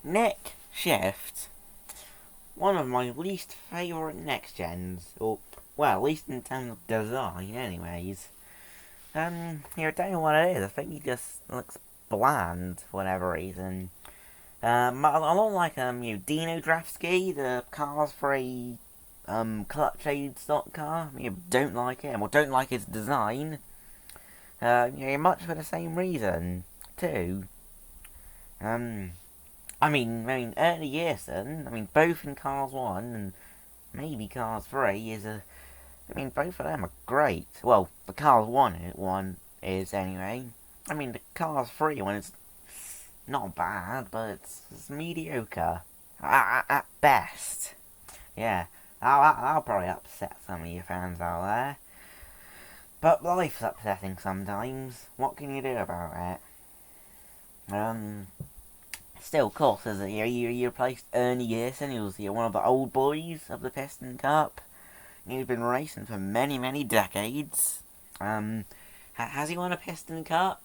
Nick Shift, one of my least favourite next gens, or well, at least in terms of design, anyways. I don't know what it is. I think he just looks bland for whatever reason. I don't like Dino Draftsky, the Cars Free clutch aid stock car. Don't like him, or don't like his design. Much for the same reason too. Ernie Gearson, both in Cars 1 and maybe Cars 3 both of them are great. Well, the Cars 1 is anyway. The Cars 3 one is not bad, but it's mediocre. At best. Yeah, I'll probably upset some of you fans out there. But life's upsetting sometimes. What can you do about it? Still, of course, as you replaced Ernie Gearson, he was one of the old boys of the Piston Cup. He's been racing for many, many decades. Has he won a Piston Cup?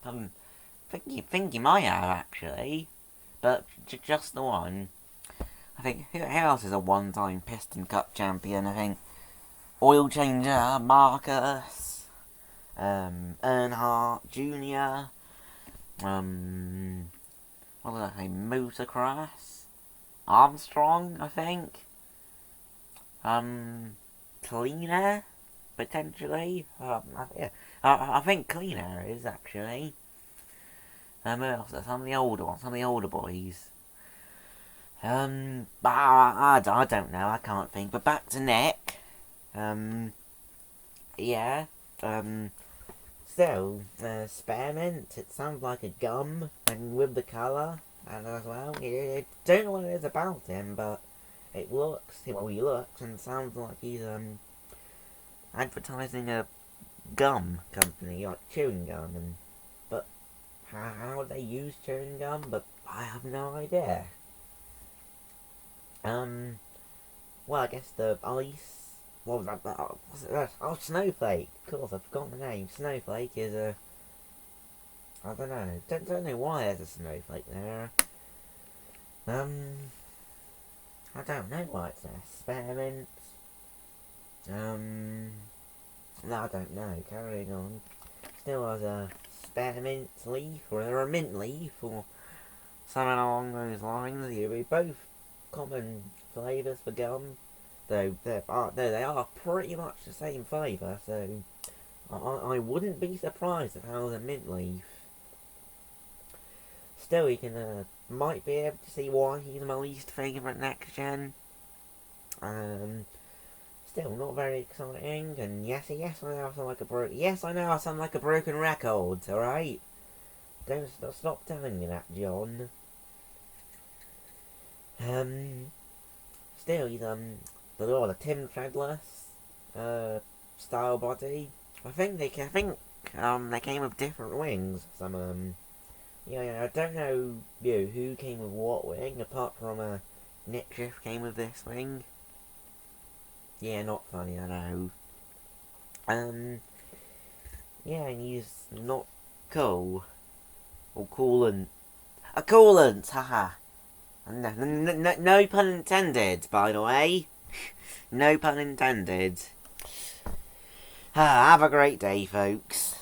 Think he might have, actually. But just the one. I think, who else is a one-time Piston Cup champion? I think Oil Changer, Marcus, Earnhardt Jr., what did I say, Motocross, Armstrong, I think, Cleaner, potentially, yeah, I think Cleaner is, actually. Some of the older ones, some of the older boys. But I don't know, I can't think. But back to Nick. Yeah. So, spearmint, it sounds like a gum, and with the colour, and as well, I don't know what it is about him, but he looks and sounds like he's, advertising a gum company, like chewing gum, but how would they use chewing gum? But I have no idea. Well, I guess the ice. What was that? Oh, Snowflake. Of course, I've forgotten the name. Snowflake is a. I don't know. Don't know why there's a snowflake there. I don't know why it's there. Spearmint. No, I don't know. Carrying on. Still has a spearmint leaf, or a mint leaf, or something along those lines. You'll be both common flavours for gum, though they are pretty much the same flavour, so I wouldn't be surprised if I was a mint leaf. Still, you can might be able to see why he's my least favourite next gen. Still not very exciting, and yes, I know I sound like a broken record. All right, don't stop telling me that, John. Still, he's the Tim Threadless style body. I think they came with different wings. I don't know who came with what wing apart from Nick Shift came with this wing. Yeah, not funny, I know. Yeah, and he's not cool or coolant. A coolant, haha. No pun intended, by the way. No pun intended. Have a great day, folks.